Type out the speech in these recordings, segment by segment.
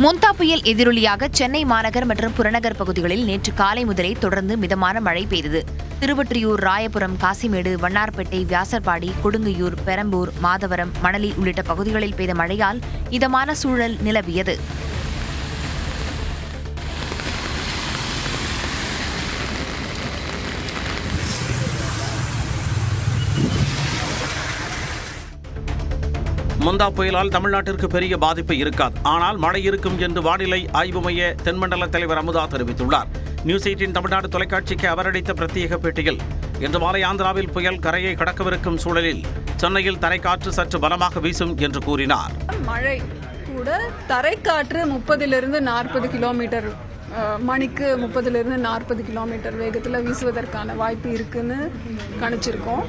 மோந்தா புயல் எதிரொலியாக சென்னை மாநகர் மற்றும் புறநகர் பகுதிகளில் நேற்று காலை முதலே தொடர்ந்து மிதமான மழை பெய்தது. திருவொற்றியூர், ராயபுரம், காசிமேடு, வண்ணார்பேட்டை, வியாசர்பாடி, கொடுங்கையூர், பெரம்பூர், மாதவரம், மணலி உள்ளிட்ட பகுதிகளில் பெய்த மழையால் இதமான சூழல் நிலவியது. மோந்தா புயலால் தமிழ்நாட்டிற்கு பெரிய பாதிப்பு இருக்காது, ஆனால் மழை இருக்கும் என்று வானிலை ஆய்வு மைய தென்மண்டல தலைவர் அமுதா தெரிவித்துள்ளார். நியூஸ் 18 தமிழ்நாடு தொலைக்காட்சிக்கு அவர் அளித்த பிரத்யேக பேட்டியில், இன்று மாலை ஆந்திராவில் புயல் கரையை கடக்கவிருக்கும் சூழலில் சென்னையில் தரைக்காற்று சற்று பலமாக வீசும் என்று கூறினார். மழை கூட தரைக்காற்று 30 to 40 கிலோமீட்டர் மணிக்கு 30 to 40 கிலோமீட்டர் வேகத்தில் வீசுவதற்கான வாய்ப்பு இருக்குன்னு கணிச்சிருக்கோம்.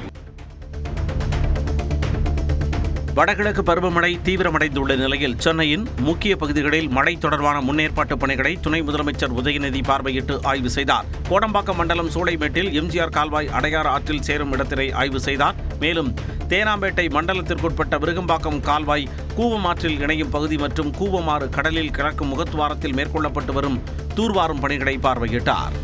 வடகிழக்கு பருவமழை தீவிரமடைந்துள்ள நிலையில் சென்னையின் முக்கிய பகுதிகளில் மழை தொடர்பான முன்னேற்பாட்டு பணிகளை துணை முதலமைச்சர் உதயநிதி பார்வையிட்டு ஆய்வு செய்தார். கோடம்பாக்கம் மண்டலம் சூளைமேட்டில் எம்ஜிஆர் கால்வாய் அடையாறு ஆற்றில் சேரும் இடத்தினை ஆய்வு செய்தார். மேலும் தேனாம்பேட்டை மண்டலத்திற்குட்பட்ட விருகம்பாக்கம் கால்வாய் கூவம் ஆற்றில் இணையும் பகுதி மற்றும் கூவமாறு கடலில் கிடக்கும் முகத்துவாரத்தில் மேற்கொள்ளப்பட்டு வரும் தூர்வாரும் பணிகளை பார்வையிட்டார்.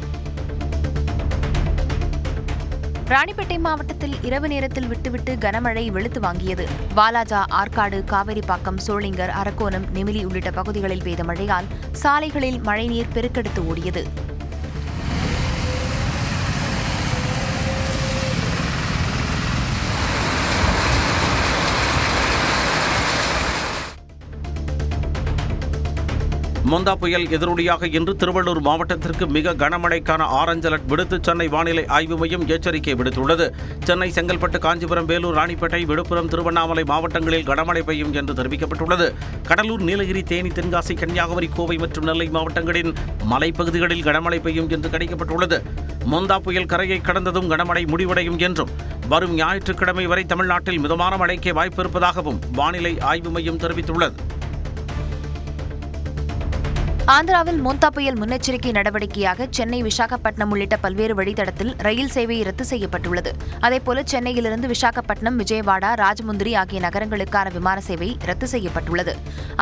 ராணிப்பேட்டை மாவட்டத்தில் இரவு நேரத்தில் விட்டுவிட்டு கனமழை வெளுத்து வாங்கியது. வாலாஜா, ஆற்காடு, காவேரிப்பாக்கம், சோளிங்கர், அரக்கோணம், நெமிலி உள்ளிட்ட பகுதிகளில் பெய்த மழையால் சாலைகளில் மழைநீர் பெருக்கெடுத்து ஓடியது. மோந்தா புயல் எதிரொலியாக இன்று திருவள்ளூர் மாவட்டத்திற்கு மிக கனமழைக்கான ஆரஞ்ச் அலர்ட் விடுத்து சென்னை வானிலை ஆய்வு மையம் எச்சரிக்கை விடுத்துள்ளது. சென்னை, செங்கல்பட்டு, காஞ்சிபுரம், வேலூர், ராணிப்பேட்டை, விழுப்புரம், திருவண்ணாமலை மாவட்டங்களில் கனமழை பெய்யும் என்று தெரிவிக்கப்பட்டுள்ளது. கடலூர், நீலகிரி, தேனி, தென்காசி, கன்னியாகுமரி, கோவை மற்றும் நெல்லை மாவட்டங்களின் மலைப்பகுதிகளில் கனமழை பெய்யும் என்று கணிக்கப்பட்டுள்ளது. மோந்தா புயல் கரையை கடந்ததும் கனமழை முடிவடையும் என்றும் வரும் ஞாயிற்றுக்கிழமை வரை தமிழ்நாட்டில் மிதமான மழைக்கே வாய்ப்பு இருப்பதாகவும் வானிலை ஆய்வு மையம் தெரிவித்துள்ளது. ஆந்திராவில் மோந்தா புயல் முன்னெச்சரிக்கை நடவடிக்கையாக சென்னை, விசாகப்பட்டினம் உள்ளிட்ட பல்வேறு வழித்தடத்தில் ரயில் சேவை ரத்து செய்யப்பட்டுள்ளது. அதேபோல சென்னையிலிருந்து விசாகப்பட்டினம், விஜயவாடா, ராஜமுந்திரி ஆகிய நகரங்களுக்கான விமான சேவை ரத்து செய்யப்பட்டுள்ளது.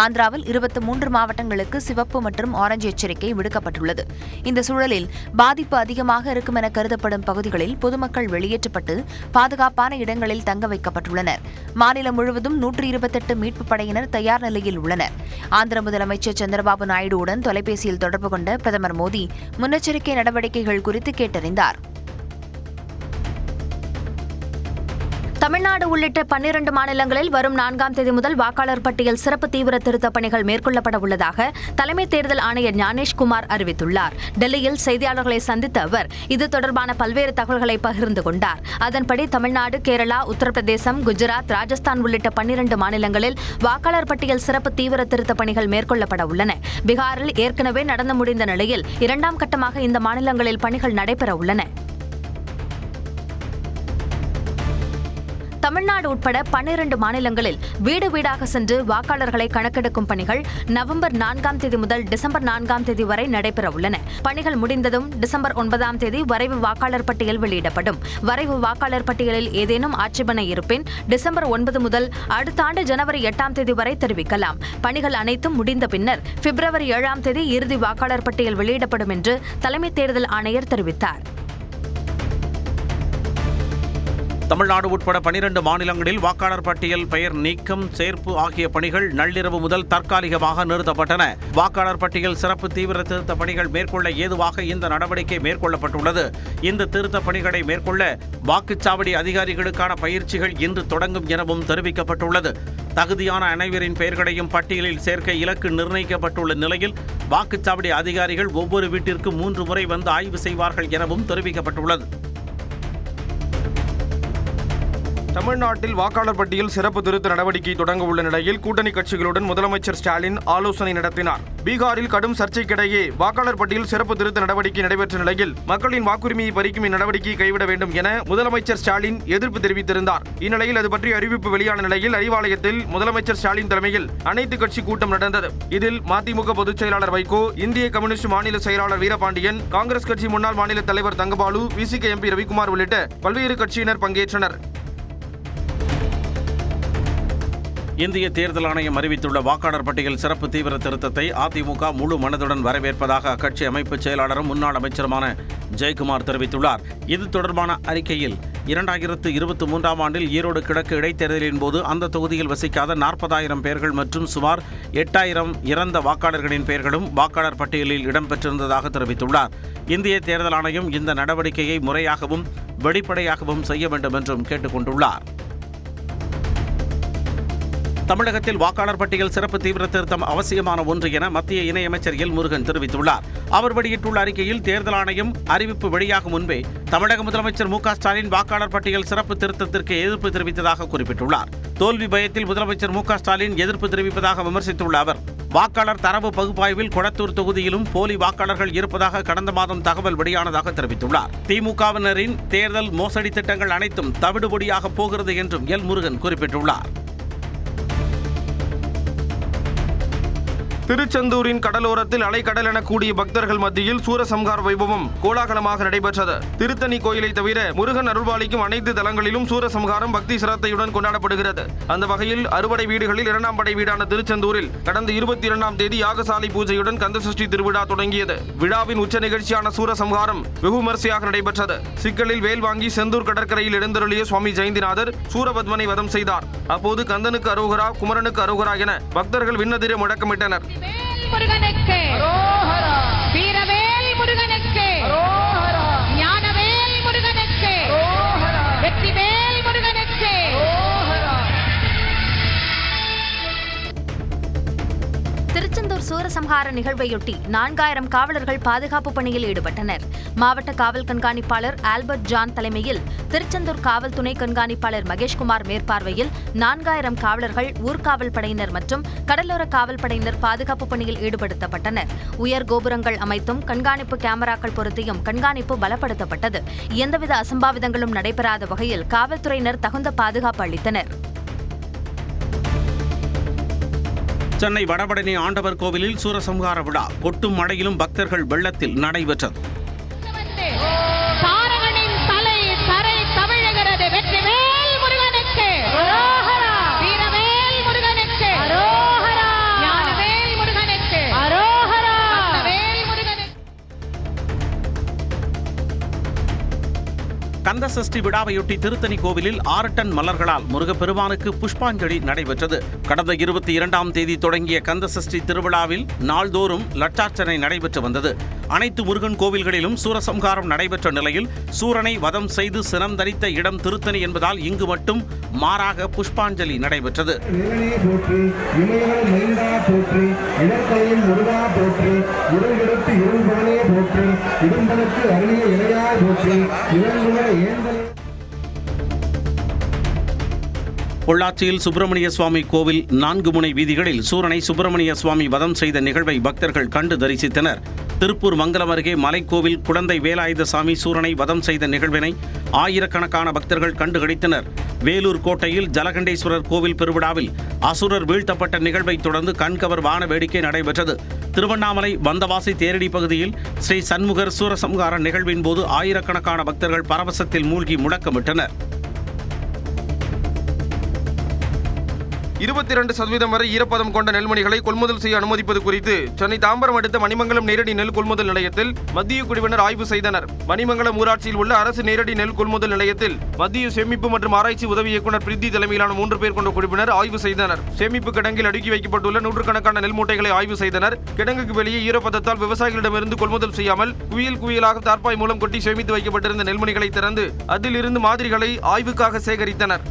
ஆந்திராவில் 23 மாவட்டங்களுக்கு சிவப்பு மற்றும் ஆரஞ்சு எச்சரிக்கை விடுக்கப்பட்டுள்ளது. இந்த சூழலில் பாதிப்பு அதிகமாக இருக்கும் என கருதப்படும் பகுதிகளில் பொதுமக்கள் வெளியேற்றப்பட்டு பாதுகாப்பான இடங்களில் தங்க வைக்கப்பட்டுள்ளனர். மாநிலம் முழுவதும் 128 மீட்புப் படையினர் தயார் நிலையில் உள்ளனர். ஆந்திர முதலமைச்சர் சந்திரபாபு நாயுடுவுடன் தொலைபேசியில் தொடர்பு கொண்ட பிரதமர் மோடி முன்னெச்சரிக்கை நடவடிக்கைகள் குறித்து கேட்டறிந்தார். தமிழ்நாடு உள்ளிட்ட 12 மாநிலங்களில் வரும் 4ஆம் தேதி முதல் வாக்காளர் பட்டியல் சிறப்பு தீவிர திருத்தப் பணிகள் மேற்கொள்ளப்பட உள்ளதாக தலைமை தேர்தல் ஆணையர் ஞானேஷ்குமார் அறிவித்துள்ளார். டெல்லியில் செய்தியாளர்களை சந்தித்த அவர் இது தொடர்பான பல்வேறு தகவல்களை பகிர்ந்து கொண்டார். அதன்படி தமிழ்நாடு, கேரளா, உத்தரப்பிரதேசம், குஜராத், ராஜஸ்தான் உள்ளிட்ட 12 மாநிலங்களில் வாக்காளர் பட்டியல் சிறப்பு தீவிர திருத்தப் பணிகள் மேற்கொள்ளப்பட உள்ளன. பீகாரில் ஏற்கனவே நடந்து முடிந்த நிலையில் 2ஆம் கட்டமாக இந்த மாநிலங்களில் பணிகள் நடைபெற உள்ளன. தமிழ்நாடு உட்பட 12 மாநிலங்களில் வீடு வீடாக சென்று வாக்காளர்களை கணக்கெடுக்கும் பணிகள் நவம்பர் 4ஆம் தேதி முதல் டிசம்பர் 4ஆம் தேதி வரை நடைபெற உள்ளன. பணிகள் முடிந்ததும் டிசம்பர் 9ஆம் தேதி வரைவு வாக்காளர் பட்டியல் வெளியிடப்படும். வரைவு வாக்காளர் பட்டியலில் ஏதேனும் ஆட்சேபனை இருப்பின் டிசம்பர் 9 முதல் அடுத்த ஆண்டு ஜனவரி 8ஆம் தேதி வரை தெரிவிக்கலாம். பணிகள் அனைத்தும் முடிந்த பின்னர் பிப்ரவரி 7ஆம் தேதி இறுதி வாக்காளர் பட்டியல் வெளியிடப்படும் என்று தலைமை தேர்தல் ஆணையர் தெரிவித்தார். தமிழ்நாடு உட்பட 12 மாநிலங்களில் வாக்காளர் பட்டியல் பெயர் நீக்கம், சேர்ப்பு ஆகிய பணிகள் நள்ளிரவு முதல் தற்காலிகமாக நிறுத்தப்பட்டன. வாக்காளர் பட்டியல் சிறப்பு தீவிர திருத்த பணிகள் மேற்கொள்ள ஏதுவாக இந்த நடவடிக்கை மேற்கொள்ளப்பட்டுள்ளது. இந்த திருத்த பணிகளை மேற்கொள்ள வாக்குச்சாவடி அதிகாரிகளுக்கான பயிற்சிகள் இன்று தொடங்கும் எனவும் தெரிவிக்கப்பட்டுள்ளது. தகுதியான அனைவரின் பெயர்களையும் பட்டியலில் சேர்க்க இலக்கு நிர்ணயிக்கப்பட்டுள்ள நிலையில் வாக்குச்சாவடி அதிகாரிகள் ஒவ்வொரு வீட்டிற்கு 3 முறை வந்து ஆய்வு செய்வார்கள் எனவும் தெரிவிக்கப்பட்டுள்ளது. தமிழ்நாட்டில் வாக்காளர் பட்டியல் சிறப்பு திருத்த நடவடிக்கை தொடங்க உள்ள நிலையில் கூட்டணி கட்சிகளுடன் முதலமைச்சர் ஸ்டாலின் ஆலோசனை நடத்தினார். பீகாரில் கடும் சர்ச்சைக்கிடையே வாக்காளர் பட்டியல் சிறப்பு திருத்த நடவடிக்கை நடைபெற்ற நிலையில் மக்களின் வாக்குரிமையை பறிக்கும் இந்நடவடிக்கையை கைவிட வேண்டும் என முதலமைச்சர் ஸ்டாலின் எதிர்ப்பு தெரிவித்திருந்தார். இந்நிலையில் அது பற்றி அறிவிப்பு வெளியான நிலையில் அறிவாலயத்தில் முதலமைச்சர் ஸ்டாலின் தலைமையில் அனைத்து கட்சி கூட்டம் நடந்தது. இதில் மதிமுக பொதுச் செயலாளர் வைகோ, இந்திய கம்யூனிஸ்ட் மாநில செயலாளர் வீரபாண்டியன், காங்கிரஸ் கட்சி முன்னாள் மாநில தலைவர் தங்கபாலு, விசிக எம்பி ரவிக்குமார் உள்ளிட்ட பல்வேறு கட்சியினர் பங்கேற்றனர். இந்திய தேர்தல் ஆணையம் அறிவித்துள்ள வாக்காளர் பட்டியல் சிறப்பு தீவிர திருத்தத்தை அதிமுக முழு மனதுடன் வரவேற்பதாக அக்கட்சி அமைப்பு செயலாளரும் முன்னாள் அமைச்சருமான ஜெயக்குமார் தெரிவித்துள்ளார். இது தொடர்பான அறிக்கையில் 2023ஆம் ஆண்டில் ஈரோடு கிழக்கு இடைத்தேர்தலின் போது அந்த தொகுதியில் வசிக்காத 40,000 பெயர்கள் மற்றும் சுமார் 8,000 இறந்த வாக்காளர்களின் பெயர்களும் வாக்காளர் பட்டியலில் இடம்பெற்றிருந்ததாக தெரிவித்துள்ளார். இந்திய தேர்தல் ஆணையம் இந்த நடவடிக்கையை முறையாகவும் வெளிப்படையாகவும் செய்ய வேண்டும் என்றும் கேட்டுக் கொண்டுள்ளார். தமிழகத்தில் வாக்காளர் பட்டியல் சிறப்பு தீவிர திருத்தம் அவசியமான ஒன்று என மத்திய இணையமைச்சர் எல் முருகன் தெரிவித்துள்ளார். அவர் வெளியிட்டுள்ள அறிக்கையில் தேர்தல் ஆணையம் அறிவிப்பு வெளியாகும் முன்பே தமிழக முதலமைச்சர் மு.க.ஸ்டாலின் வாக்காளர் பட்டியல் சிறப்பு திருத்தத்திற்கு எதிர்ப்பு தெரிவித்ததாக குறிப்பிட்டுள்ளார். தோல்வி பயத்தில் முதலமைச்சர் மு.க.ஸ்டாலின் எதிர்ப்பு தெரிவிப்பதாக விமர்சித்துள்ள அவர், வாக்காளர் தரவு பகுப்பாய்வில் கொளத்தூர் தொகுதியிலும் போலி வாக்காளர்கள் இருப்பதாக கடந்த மாதம் தகவல் வெளியானதாக தெரிவித்துள்ளார். திமுகவினரின் தேர்தல் மோசடி திட்டங்கள் அனைத்தும் தவிடுபொடியாக போகிறது என்றும் எல் முருகன் குறிப்பிட்டுள்ளார். திருச்செந்தூரின் கடலோரத்தில் அலைக்கடல் என கூடிய பக்தர்கள் மத்தியில் சூரசம்ஹார வைபவம் கோலாகலமாக நடைபெற்றது. திருத்தணி கோயிலை தவிர முருகன் அருள்பாலிக்கும் அனைத்து தலங்களிலும் சூரசம்ஹாரம் பக்தி சிரத்தையுடன் கொண்டாடப்படுகிறது. அந்த வகையில் அறுபடை வீடுகளில் 2ஆம் படை வீடான திருச்செந்தூரில் கடந்த 22ஆம் தேதி யாகசாலை பூஜையுடன் கந்தசஷ்டி திருவிழா தொடங்கியது. விழாவின் உச்ச நிகழ்ச்சியான சூரசம்ஹாரம் வெகு விமரிசையாக நடைபெற்றது. சிக்கலில் வேல் வாங்கி செந்தூர் கடற்கரையில் எழுந்தருளிய சுவாமி ஜெயந்திநாதர் சூரபத்மனை வதம் செய்தார். அப்போது கந்தனுக்கு அரோகரா, குமரனுக்கு அரோகரா என பக்தர்கள் விண்ணதிர முழக்கமிட்டனர். முருகனுக்கு அரோகரா, வீரவேல் முருகனுக்கு அரோகரா, ஞானவேல் முருகனுக்கு அரோகரா, வெற்றிவேல் முருகனுக்கு அரோகரா. திருச்செந்தூர் சூரசம்ஹார நிகழ்வையொட்டி 4000 காவலர்கள் பாதுகாப்பு பணியில் ஈடுபட்டனர். மாவட்ட காவல் கண்காணிப்பாளர் ஆல்பர்ட் ஜான் தலைமையில் திருச்செந்தூர் காவல் துணை கண்காணிப்பாளர் மகேஷ்குமார் மேற்பார்வையில் 4000 காவலர்கள், ஊர்காவல் படையினர் மற்றும் கடலோர காவல் படையினர் பாதுகாப்பு பணியில் ஈடுபடுத்தப்பட்டனர். உயர் கோபுரங்கள் அமைத்தும் கண்காணிப்பு கேமராக்கள் பொருத்தியும் கண்காணிப்பு பலப்படுத்தப்பட்டது. எந்தவித அசம்பாவிதங்களும் நடைபெறாத வகையில் காவல்துறையினர் தகுந்த பாதுகாப்பு அளித்தனர். சென்னை வடபழனி ஆண்டவர் கோவிலில் சூரசம்ஹார விழா கொட்டும் மழையிலும் பக்தர்கள் வெள்ளத்தில் நடைபெற்றது. தாரகனின் தலை தரை தமிழகிறது. வெற்றிவேல் முருகனுக்கு அரோகரா, வீரவேல் முருகனுக்கு அரோகரா, ஞானவேல் முருகனுக்கு அரோகரா, வேல் முருகனுக்கு. கந்தசஷ்டி விழாவையொட்டி திருத்தணி கோவிலில் 6 டன் மலர்களால் முருகப்பெருமானுக்கு புஷ்பாஞ்சலி நடைபெற்றது. கடந்த 22ஆம் தேதி தொடங்கிய கந்தசஷ்டி திருவிழாவில் நாள்தோறும் லட்சார்ச்சனை நடைபெற்று வந்தது. அனைத்து முருகன் கோவில்களிலும் சூரசம்ஹாரம் நடைபெற்ற நிலையில் சூரனை வதம் செய்து சினம் தரித்த இடம் திருத்தணி என்பதால் இங்கு மட்டும் மாறாக புஷ்பாஞ்சலி நடைபெற்றது. பொள்ளாச்சியில் சுப்பிரமணிய சுவாமி கோவில் 4 முனை வீதிகளில் சூரனை சுப்பிரமணிய சுவாமி வதம் செய்த நிகழ்வை பக்தர்கள் கண்டு தரிசித்தனர். திருப்பூர் மங்கலம் அருகே மலைக்கோவில் குழந்தை வேலாயுதசாமி சூரனை வதம் செய்த நிகழ்வினை ஆயிரக்கணக்கான பக்தர்கள் கண்டு களித்தனர். வேலூர் கோட்டையில் ஜலகண்டேஸ்வரர் கோவில் பெருவிழாவில் அசுரர் வீழ்த்தப்பட்ட நிகழ்வை தொடர்ந்து கண்கவர் வான வேடிக்கை நடைபெற்றது. திருவண்ணாமலை வந்தவாசி தேரடி பகுதியில் ஸ்ரீ சண்முகர் சூரசம்ஹார நிகழ்வின் போது ஆயிரக்கணக்கான பக்தர்கள் பரவசத்தில் மூழ்கி முழக்கமிட்டனர். 22% வரை ஈரப்பதம் கொண்ட நெல்மணிகளை கொள்முதல் செய்ய அனுமதிப்பது குறித்து சென்னை தாம்பரம் அடுத்த மணிமங்கலம் நேரடி நெல் கொள்முதல் நிலையத்தில் மத்திய குழுவினர் ஆய்வு செய்தனர். மணிமங்கலம் ஊராட்சியில் உள்ள அரசு நேரடி நெல் கொள்முதல் நிலையத்தில் மத்திய சேமிப்பு மற்றும் ஆராய்ச்சி உதவி இயக்குநர் பிரித்தி தலைமையிலான 3 பேர் கொண்ட குழுவினர் ஆய்வு செய்தனர். சேமிப்பு கிடங்கில் அடுக்கி வைக்கப்பட்டுள்ள 100கணக்கான நெல் மூட்டைகளை ஆய்வு செய்தனர். கிடங்குக்கு வெளியே ஈரப்பதத்தால் விவசாயிகளிடமிருந்து கொள்முதல் செய்யாமல் குவியலாக தார்பாய் மூலம் கொட்டி சேமித்து வைக்கப்பட்டிருந்த நெல்மணிகளை திறந்து அதிலிருந்து மாதிரிகளை ஆய்வுக்காக சேகரித்தனர்.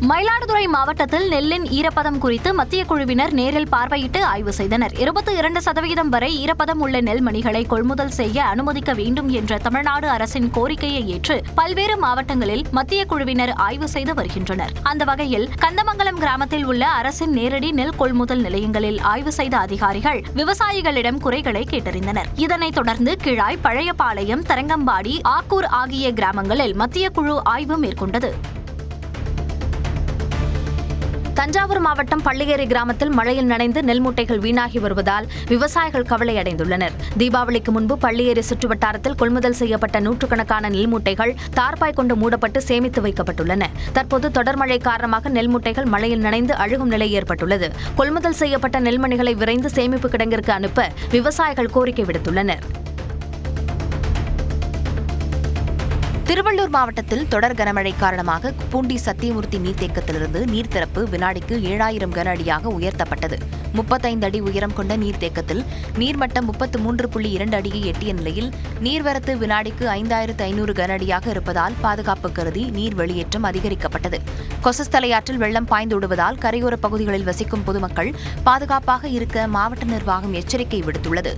மயிலாடுதுறை மாவட்டத்தில் நெல்லின் ஈரப்பதம் குறித்து மத்திய குழுவினர் நேரில் பார்வையிட்டு ஆய்வு செய்தனர். 22% வரை ஈரப்பதம் உள்ள நெல்மணிகளை கொள்முதல் செய்ய அனுமதிக்க வேண்டும் என்ற தமிழ்நாடு அரசின் கோரிக்கையை ஏற்று பல்வேறு மாவட்டங்களில் மத்திய குழுவினர் ஆய்வு செய்து வருகின்றனர். அந்த வகையில் கந்தமங்கலம் கிராமத்தில் உள்ள அரசின் நேரடி நெல் கொள்முதல் நிலையங்களில் ஆய்வு செய்த அதிகாரிகள் விவசாயிகளிடம் குறைகளை கேட்டறிந்தனர். இதனைத் தொடர்ந்து கிழாய், பழையபாளையம், தரங்கம்பாடி, ஆக்கூர் ஆகிய கிராமங்களில் மத்திய குழு ஆய்வு மேற்கொண்டது. தஞ்சாவூர் மாவட்டம் பள்ளியேரி கிராமத்தில் மழையில் நனைந்து நெல் மூட்டைகள் வீணாகி வருவதால் விவசாயிகள் கவலையடைந்துள்ளனர். தீபாவளிக்கு முன்பு பள்ளியேரி சுற்றுவட்டாரத்தில் கொள்முதல் செய்யப்பட்ட நூற்றுக்கணக்கான நெல் மூட்டைகள் தார்பாய் கொண்டு மூடப்பட்டு சேமித்து வைக்கப்பட்டுள்ளன. தற்போது தொடர் மழை காரணமாக நெல் மூட்டைகள் மழையில் நனைந்து அழுகும் நிலை ஏற்பட்டுள்ளது. கொள்முதல் செய்யப்பட்ட நெல்மணிகளை விரைந்து சேமிப்பு கிடங்கிற்கு அனுப்ப விவசாயிகள் கோரிக்கை விடுத்துள்ளனர். திருவள்ளூர் மாவட்டத்தில் தொடர் கனமழை காரணமாக பூண்டி சத்தியமூர்த்தி நீர்த்தேக்கத்திலிருந்து நீர்த்திறப்பு வினாடிக்கு 7000 கன அடியாக உயர்த்தப்பட்டது. 35 அடி உயரம் கொண்ட நீர்த்தேக்கத்தில் நீர்மட்டம் 33.2 அடியை எட்டிய நிலையில் நீர்வரத்து வினாடிக்கு 5500 கன அடியாக இருப்பதால் பாதுகாப்பு கருதி நீர் வெளியேற்றம் அதிகரிக்கப்பட்டது. கொசஸ்தலையாற்றில் வெள்ளம் பாய்ந்தோடுவதால் கரையோர பகுதிகளில் வசிக்கும் பொதுமக்கள் பாதுகாப்பாக இருக்க மாவட்ட நிர்வாகம் எச்சரிக்கை விடுத்துள்ளது.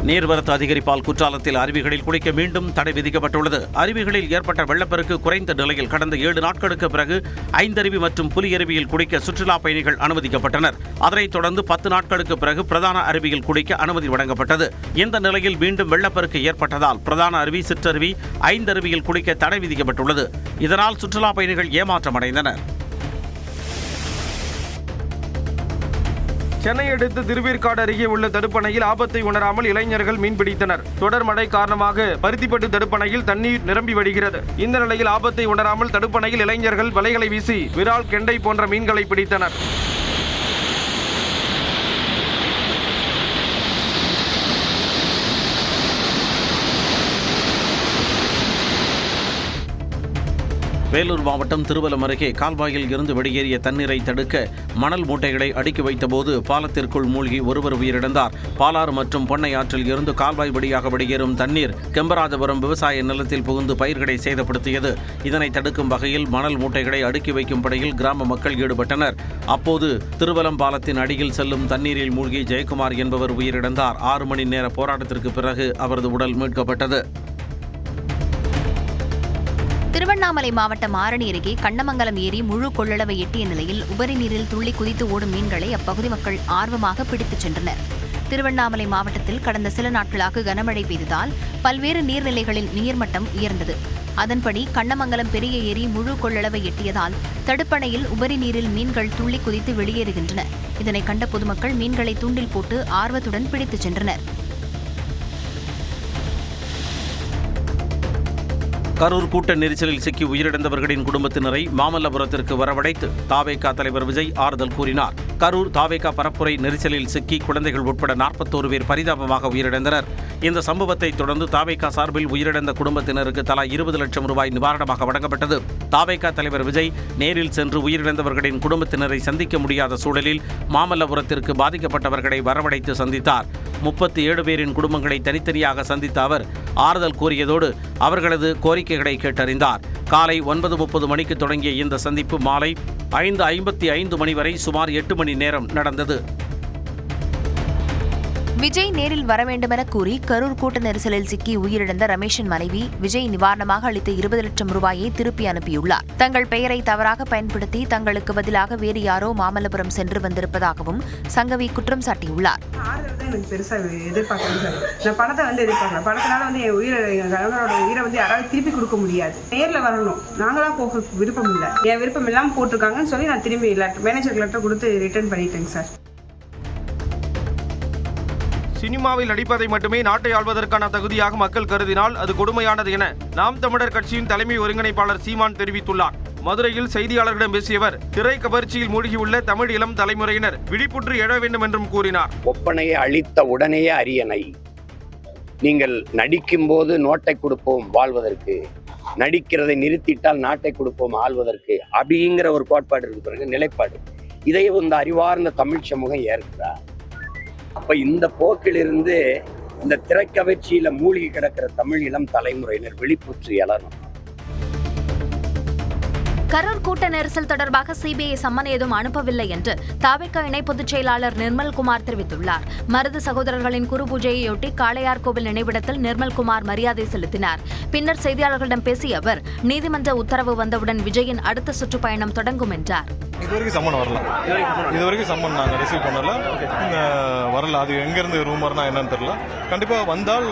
நீர்வரத்து அதிகரிப்பால் குற்றாலத்தில் அருவிகளில் குளிக்க மீண்டும் தடை விதிக்கப்பட்டுள்ளது. அருவிகளில் ஏற்பட்ட வெள்ளப்பெருக்கு குறைந்த நிலையில் கடந்த 7 நாட்களுக்கு பிறகு 5 அருவி மற்றும் புலியருவியில் குளிக்க சுற்றுலா பயணிகள் அனுமதிக்கப்பட்டனர். அதனைத் தொடர்ந்து 10 நாட்களுக்கு பிறகு பிரதான அருவியில் குளிக்க அனுமதி வழங்கப்பட்டது. இந்த நிலையில் மீண்டும் வெள்ளப்பெருக்கு ஏற்பட்டதால் பிரதான அருவி, சிற்றருவி, 5 அருவியில் குளிக்க தடை விதிக்கப்பட்டுள்ளது. இதனால் சுற்றுலா பயணிகள் ஏமாற்றமடைந்தனர். சென்னை அடுத்து திருவேற்காடு அருகே உள்ள தடுப்பணையில் ஆபத்தை உணராமல் இளைஞர்கள் மீன்பிடித்தனர். தொடர் மழை காரணமாக பருத்திப்பட்டு தடுப்பணையில் தண்ணீர் நிரம்பி வடிகிறது. இந்த நிலையில் ஆபத்தை உணராமல் தடுப்பணையில் இளைஞர்கள் வலைகளை வீசி விரால், கெண்டை போன்ற மீன்களை பிடித்தனர். வேலூர் மாவட்டம் திருவலம் அருகே கால்வாயில் இருந்து வெளியேறிய தண்ணீரை தடுக்க மணல் மூட்டைகளை அடுக்கி வைத்தபோது பாலத்திற்குள் மூழ்கி ஒருவர் உயிரிழந்தார். பாலாறு மற்றும் பொன்னை ஆற்றில் இருந்து கால்வாய் வழியாக வெளியேறும் தண்ணீர் கெம்பராஜபுரம் விவசாய நிலத்தில் புகுந்து பயிர்களை சேதப்படுத்தியது. இதனை தடுக்கும் வகையில் மணல் மூட்டைகளை அடுக்கி வைக்கும் பணியில் கிராம மக்கள் ஈடுபட்டனர். அப்போது திருவலம் பாலத்தின் அடியில் செல்லும் தண்ணீரில் மூழ்கி ஜெயக்குமார் என்பவர் உயிரிழந்தார். 6 மணி நேர போராட்டத்திற்கு பிறகு அவரது உடல் மீட்கப்பட்டது. திருவண்ணாமலை மாவட்டம் ஆரணி அருகே கண்ணமங்கலம் ஏரி முழு கொள்ளளவை எட்டிய நிலையில் உபரி நீரில் துள்ளி குதித்து ஓடும் மீன்களை அப்பகுதி மக்கள் ஆர்வமாக பிடித்துச் சென்றனர். திருவண்ணாமலை மாவட்டத்தில் கடந்த சில நாட்களாக கனமழை பெய்ததால் பல்வேறு நீர்நிலைகளின் நீர்மட்டம் உயர்ந்தது. அதன்படி கண்ணமங்கலம் பெரிய ஏரி முழு கொள்ளளவை எட்டியதால் தடுப்பணையில் உபரி நீரில் மீன்கள் துள்ளி குதித்து வெளியேறுகின்றன. இதனை கண்ட பொதுமக்கள் மீன்களை தூண்டில் போட்டு ஆர்வத்துடன் பிடித்துச் சென்றனர். கரூர் கூட்ட நெரிசலில் சிக்கி உயிரிழந்தவர்களின் குடும்பத்தினரை மாமல்லபுரத்திற்கு வரவழைத்து தாவேகா தலைவர் விஜய் ஆறுதல் கூறினார். கரூர் தாவேகா பரப்புரை நெரிசலில் சிக்கி குழந்தைகள் உட்பட 41 பேர் பரிதாபமாக உயிரிழந்தனர். இந்த சம்பவத்தை தொடர்ந்து தாவேகா சார்பில் உயிரிழந்த குடும்பத்தினருக்கு தலா 20 லட்சம் ரூபாய் நிவாரணமாக வழங்கப்பட்டது. தாவேகா தலைவர் விஜய் நேரில் சென்று உயிரிழந்தவர்களின் குடும்பத்தினரை சந்திக்க முடியாத சூழலில் மாமல்லபுரத்திற்கு பாதிக்கப்பட்டவர்களை வரவழைத்து சந்தித்தார். 37 பேரின் குடும்பங்களை தனித்தனியாக சந்தித்த அவர் ஆறுதல் கூறியதோடு அவர்களது கோரிக்கைகளை கேட்டறிந்தார். காலை 9:30 மணிக்கு தொடங்கிய இந்த சந்திப்பு மாலை 5:55 மணி வரை சுமார் 8 மணி நேரம் நடந்தது. விஜய் நேரில் வர வேண்டுமென கூறி கரூர் கூட்ட நெரிசலில் சிக்கி உயிரிழந்த ரமேஷின் மனைவி விஜய் நிவாரணமாக அளித்த 20 லட்சம் ரூபாயை திருப்பி அனுப்பியுள்ளார். தங்கள் பெயரை தவறாக பயன்படுத்தி தங்களுக்கு பதிலாக வேறு யாரோ மாமல்லபுரம் சென்று வந்திருப்பதாகவும் சங்கவி குற்றம் சாட்டியுள்ளார். எனக்கு பெருசா எதிர்பார்க்கணும் சார். நான் பணத்தை எதிர்பார்க்கல. பணத்தினால என் கணவனோட உயிரை யாராவது திருப்பி கொடுக்க முடியாது. நேரில் வரணும். நாங்களா போக விருப்பம் இல்லை. என் விருப்பம் இல்லாமல் போட்டிருக்காங்கன்னு சொல்லி நான் திரும்பி மேனேஜர் லெட்டர் கொடுத்து ரிட்டர்ன் பண்ணிட்டேங்க சார். சினிமாவில் நடிப்பதை மட்டுமே நாட்டை ஆள்வதற்கான தகுதியாக மக்கள் கருதினால் அது கொடுமையானது என நாம் தமிழர் கட்சியின் தலைமை ஒருங்கிணைப்பாளர் சீமான் தெரிவித்துள்ளார். மதுரையில் செய்தியாளர்களிடம் பேசியவர் திரை கவர்ச்சியில் மூழ்கியுள்ள தமிழ் இளம் தலைமுறையினர் விழிப்புற்று எழ வேண்டும் என்றும் கூறினார். ஒப்பனையை அளித்த உடனேயே அரியணை. நீங்கள் நடிக்கும் போது நோட்டை கொடுப்போம் வாழ்வதற்கு, நடிக்கிறதை நிறுத்திட்டால் நாட்டை கொடுப்போம் ஆள்வதற்கு அப்படிங்கிற ஒரு கோட்பாடு இருக்கு. பிறகு நிலைப்பாடு இதை இந்த அறிவார்ந்த தமிழ் சமூகம் ஏற்கிறார். அப்ப இந்த போக்கிலிருந்து இந்த திரைக்கவர்ச்சியில மூழ்கி கிடக்கிற தமிழ் இளம் தலைமுறையினர் விழிப்புற்று எழணும். கரூர் கூட்ட நெரிசல் தொடர்பாக சிபிஐ சம்மன் ஏதும் அனுப்பவில்லை என்று தாவேகா இணை பொதுச் செயலாளர் நிர்மல்குமார் தெரிவித்துள்ளார். மருது சகோதரர்களின் குரு பூஜையையொட்டி காளையார் கோவில் நினைவிடத்தில் நிர்மல்குமார் மரியாதை செலுத்தினார். பின்னர் செய்தியாளர்களிடம் பேசிய அவர் நீதிமன்ற உத்தரவு வந்தவுடன் விஜயின் அடுத்த சுற்றுப்பயணம் தொடங்கும் என்றார். இதுவரைக்கும் சம்மன் நாங்கள் ரிசீவ் பண்ணல, வரல. அது எங்கேருந்து ரூமர்னா என்னன்னு தெரியல. கண்டிப்பாக வந்தால்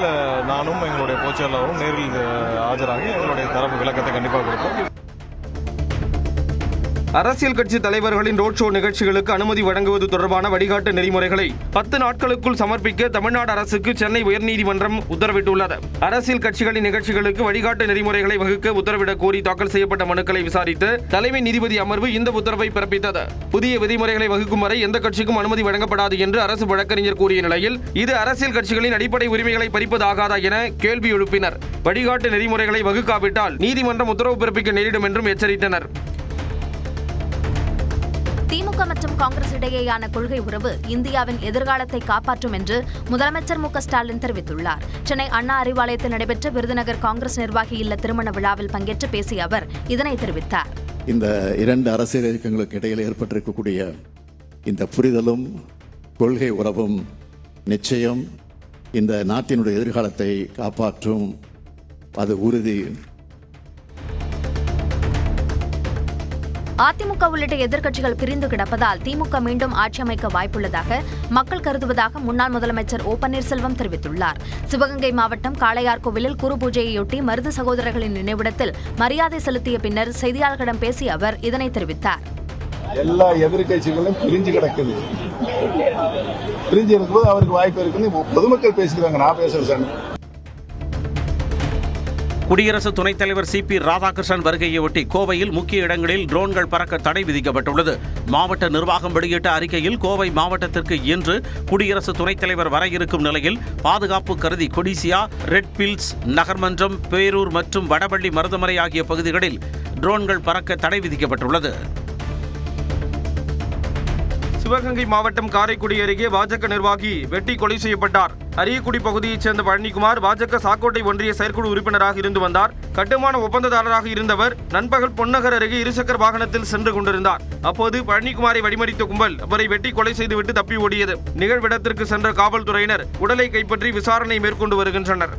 நானும் எங்களுடைய பொதுச் செயலாளரும் நேரில் ஆஜராகி எங்களுடைய தரப்பு விளக்கத்தை கண்டிப்பாக கொடுப்போம். அரசியல் கட்சி தலைவர்களின் ரோட் ஷோ நிகழ்ச்சிகளுக்கு அனுமதி வழங்குவது தொடர்பான வழிகாட்டு நெறிமுறைகளை 10 நாட்களுக்குள் சமர்ப்பிக்க தமிழ்நாடு அரசுக்கு சென்னை உயர்நீதிமன்றம் உத்தரவிட்டுள்ளது. அரசியல் கட்சிகளின் நிகழ்ச்சிகளுக்கு வழிகாட்டு நெறிமுறைகளை வகுக்க உத்தரவிடக் கோரி தாக்கல் செய்யப்பட்ட மனுக்களை விசாரித்து தலைமை நீதிபதி அமர்வு இந்த உத்தரவை பிறப்பித்தது. புதிய விதிமுறைகளை வகுக்கும் வரை எந்த கட்சிக்கும் அனுமதி வழங்கப்படாது என்று அரசு வழக்கறிஞர் கூறிய நிலையில் இது அரசியல் கட்சிகளின் அடிப்படை உரிமைகளை பறிப்பதாகாதா என கேள்வி எழுப்பினர். வழிகாட்டு நெறிமுறைகளை வகுக்காவிட்டால் நீதிமன்றம் உத்தரவு பிறப்பிக்க நேரிடும் என்றும் எச்சரித்தனர். திமுக மற்றும் காங்கிரஸ் இடையேயான கொள்கை உறவு இந்தியாவின் எதிர்காலத்தை காப்பாற்றும் என்று முதலமைச்சர் மு க ஸ்டாலின் தெரிவித்துள்ளார். சென்னை அண்ணா அறிவாலயத்தில் நடைபெற்ற விருதுநகர் காங்கிரஸ் நிர்வாகி இல்ல திருமண விழாவில் பங்கேற்று பேசிய அவர் இதனை தெரிவித்தார். இந்த இரண்டு அரசியல் இயக்கங்களுக்கு இடையில் ஏற்பட்டிருக்கக்கூடிய இந்த புரிதலும் கொள்கை உறவும் நிச்சயம் இந்த நாட்டினுடைய எதிர்காலத்தை காப்பாற்றும், அது உறுதி. அதிமுக உள்ளிட்ட எதிர்க்கட்சிகள் பிரிந்து கிடப்பதால் திமுக மீண்டும் ஆட்சி அமைக்க வாய்ப்புள்ளதாக மக்கள் கருதுவதாக முன்னாள் முதலமைச்சர் ஓ பன்னீர்செல்வம் தெரிவித்துள்ளார். சிவகங்கை மாவட்டம் காளையார்கோவிலில் குரு பூஜையையொட்டி மருது சகோதரர்களின் நினைவிடத்தில் மரியாதை செலுத்திய பின்னர் செய்தியாளர்களிடம் பேசிய அவர் இதனை தெரிவித்தார். எல்லா எதிர்கட்சிகளும் பிரிஞ்சு கிடக்குது. பிரிஞ்சு இருக்கும்போது அவருக்கு வாய்ப்பு இருக்குன்னு பொதுமக்கள் பேசுகிறாங்க, நான் பேசுறேன். குடியரசு துணைத் தலைவர் சி.பி. ராதாகிருஷ்ணன் வருகையொட்டி கோவையில் முக்கிய இடங்களில் ட்ரோன்கள் பறக்க தடை விதிக்கப்பட்டுள்ளது. மாவட்ட நிர்வாகம் வெளியிட்ட அறிக்கையில் கோவை மாவட்டத்திற்கு இன்று குடியரசு துணைத் தலைவர் வர இருக்கும் நிலையில் பாதுகாப்பு கருதி கொடிசியா, ரெட் பில்ஸ், நகர்மன்றம், பேரூர் மற்றும் வடபள்ளி மருதமலை ஆகிய பகுதிகளில் ட்ரோன்கள் பறக்க தடை விதிக்கப்பட்டுள்ளது. சிவகங்கை மாவட்டம் காரைக்குடி அருகே பாஜக நிர்வாகி வெட்டி கொலை செய்யப்பட்டார். அரியக்குடி பகுதியைச் சேர்ந்த பழனிக்குமார் பாஜக சாக்கோட்டை ஒன்றிய செயற்குழு உறுப்பினராக இருந்து வந்தார். கட்டுமான ஒப்பந்ததாரராக இருந்தவர் நண்பகல் பொன்னகர் அருகே இருசக்கர வாகனத்தில் சென்று கொண்டிருந்தார். அப்போது பழனிக்குமாரை வழிமறித்த கும்பல் அவரை வெட்டி கொலை செய்துவிட்டு தப்பி ஓடியது. நிகழ்விடத்திற்கு சென்ற காவல்துறையினர் உடலை கைப்பற்றி விசாரணை மேற்கொண்டு வருகின்றனர்.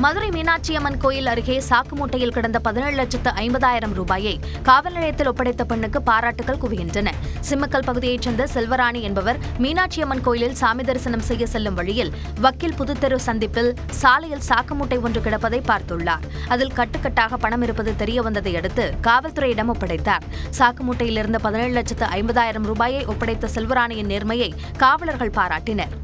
மதுரை மீனாட்சியம்மன் கோயில் அருகே சாக்கு மூட்டையில் கிடந்த 17,50,000 ரூபாயை காவல் நிலையத்தில் ஒப்படைத்த பெண்ணுக்கு பாராட்டுகள் குவிகின்றன. சிம்மக்கல் பகுதியைச் சேர்ந்த செல்வராணி என்பவர் மீனாட்சியம்மன் கோயிலில் சாமி தரிசனம் செய்ய செல்லும் வழியில் வக்கீல் புதுத்தெரு சந்திப்பில் சாலையில் சாக்கு மூட்டை ஒன்று கிடப்பதை பார்த்துள்ளார். அதில் கட்டுக்கட்டாக பணம் இருப்பது தெரியவந்ததை அடுத்து காவல்துறையிடம் ஒப்படைத்தார். சாக்கு மூட்டையிலிருந்த 17,50,000 ரூபாயை ஒப்படைத்த செல்வராணியின் நேர்மையை காவலர்கள் பாராட்டினர்.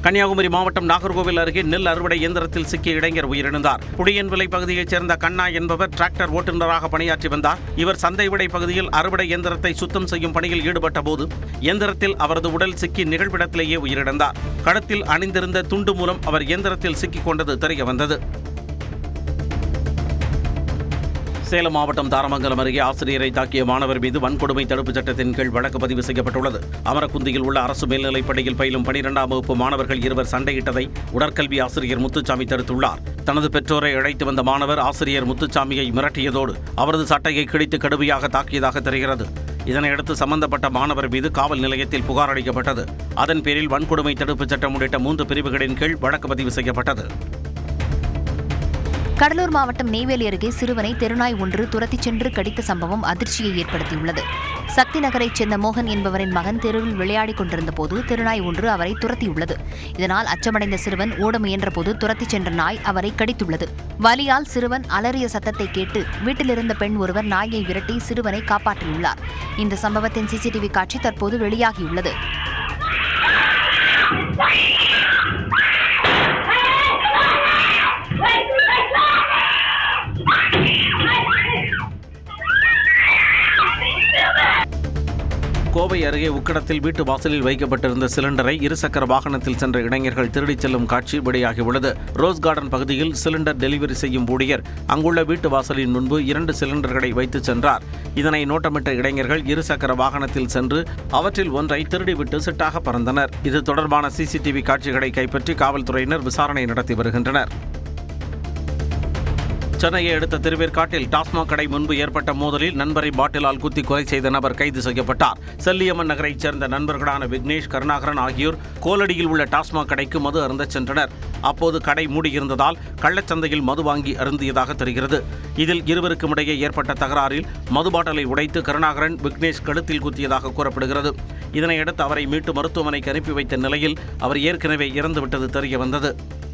கன்னியாகுமரி மாவட்டம் நாகர்கோவில் அருகே நெல் அறுவடை இயந்திரத்தில் சிக்கிய இளைஞர் உயிரிழந்தார். புடியன்விளை பகுதியைச் சேர்ந்த கண்ணா என்பவர் டிராக்டர் ஓட்டுநராக பணியாற்றி வந்தார். இவர் சந்தைவிடை பகுதியில் அறுவடை இயந்திரத்தை சுத்தம் செய்யும் பணியில் ஈடுபட்ட போது இயந்திரத்தில் அவரது உடல் சிக்கி நிகழ்விடத்திலேயே உயிரிழந்தார். கழுத்தில் அணிந்திருந்த துண்டு மூலம் அவர் இயந்திரத்தில் சிக்கிக் கொண்டது தெரியவந்தது. சேலம் மாவட்டம் தாரமங்கலம் அருகே ஆசிரியரை தாக்கிய மாணவர் மீது வன்கொடுமை தடுப்புச் சட்டத்தின் கீழ் வழக்கு பதிவு செய்யப்பட்டுள்ளது. அமரக்குந்தியில் உள்ள அரசு மேல்நிலைப் பள்ளியில் பயிலும் 12ஆம் வகுப்பு மாணவர்கள் இருவர் சண்டையிட்டதை உடற்கல்வி ஆசிரியர் முத்துச்சாமி தடுத்துள்ளார். தனது பெற்றோரை அழைத்து வந்த மாணவர் ஆசிரியர் முத்துச்சாமியை மிரட்டியதோடு அவரது சட்டையை கிழித்து கடுமையாக தாக்கியதாக தெரிகிறது. இதனையடுத்து சம்பந்தப்பட்ட மாணவர் மீது காவல் நிலையத்தில் புகார் அளிக்கப்பட்டது. அதன் பேரில் வன்கொடுமை தடுப்புச் சட்டம் உள்ளிட்ட 3 பிரிவுகளின் கீழ் வழக்கு பதிவு செய்யப்பட்டது. கடலூர் மாவட்டம் நெய்வேலி அருகே சிறுவனை தெருநாய் ஒன்று துரத்திச் சென்று கடித்த சம்பவம் அதிர்ச்சியை ஏற்படுத்தியுள்ளது. சக்தி நகரைச் சேர்ந்த மோகன் என்பவரின் மகன் தெருவில் விளையாடிக் கொண்டிருந்த போது தெருநாய் ஒன்று அவரை துரத்தியுள்ளது. இதனால் அச்சமடைந்த சிறுவன் ஓட முயன்றபோது துரத்திச் சென்ற நாய் அவரை கடித்துள்ளது. வலியால் சிறுவன் அலறிய சத்தத்தை கேட்டு வீட்டிலிருந்த பெண் ஒருவர் நாயை விரட்டி சிறுவனை காப்பாற்றியுள்ளார். இந்த சம்பவத்தின் சிசிடிவி காட்சி தற்போது வெளியாகியுள்ளது. கோவை அருகே உக்கடத்தில் வீட்டு வாசலில் வைக்கப்பட்டிருந்த சிலிண்டரை இருசக்கர வாகனத்தில் சென்ற இளைஞர்கள் திருடிச் செல்லும் காட்சி வெளியாகியுள்ளது. ரோஸ் கார்டன் பகுதியில் சிலிண்டர் டெலிவரி செய்யும் ஊழியர் அங்குள்ள வீட்டு வாசலின் முன்பு 2 சிலிண்டர்களை வைத்து சென்றார். இதனை நோட்டமிட்ட இளைஞர்கள் இருசக்கர வாகனத்தில் சென்று அவற்றில் ஒன்றை திருடிவிட்டு சிட்டாக பறந்தனர். இது தொடர்பான சிசிடிவி காட்சிகளை கைப்பற்றி காவல்துறையினர் விசாரணை நடத்தி வருகின்றனர். சென்னையை அடுத்த திருவேற்காட்டில் டாஸ்மாக் கடை முன்பு ஏற்பட்ட மோதலில் நண்பரை பாட்டிலால் குத்தி கொலை செய்த நபர் கைது செய்யப்பட்டார். செல்லியம்மன் நகரைச் சேர்ந்த நண்பர்களான விக்னேஷ், கருணாகரன் ஆகியோர் கோலடியில் உள்ள டாஸ்மாக் கடைக்கு மது அருந்த சென்றனர். அப்போது கடை மூடியிருந்ததால் கள்ளச்சந்தையில் மது வாங்கி அருந்தியதாக தெரிகிறது. இதில் இருவருக்கும் இடையே ஏற்பட்ட தகராறில் மது பாட்டிலை உடைத்து கருணாகரன் விக்னேஷ் கழுத்தில் குத்தியதாக கூறப்படுகிறது. இதனையடுத்து அவரை மீட்டு மருத்துவமனைக்கு அனுப்பி வைத்த நிலையில் அவர் ஏற்கனவே இறந்துவிட்டது தெரியவந்தது.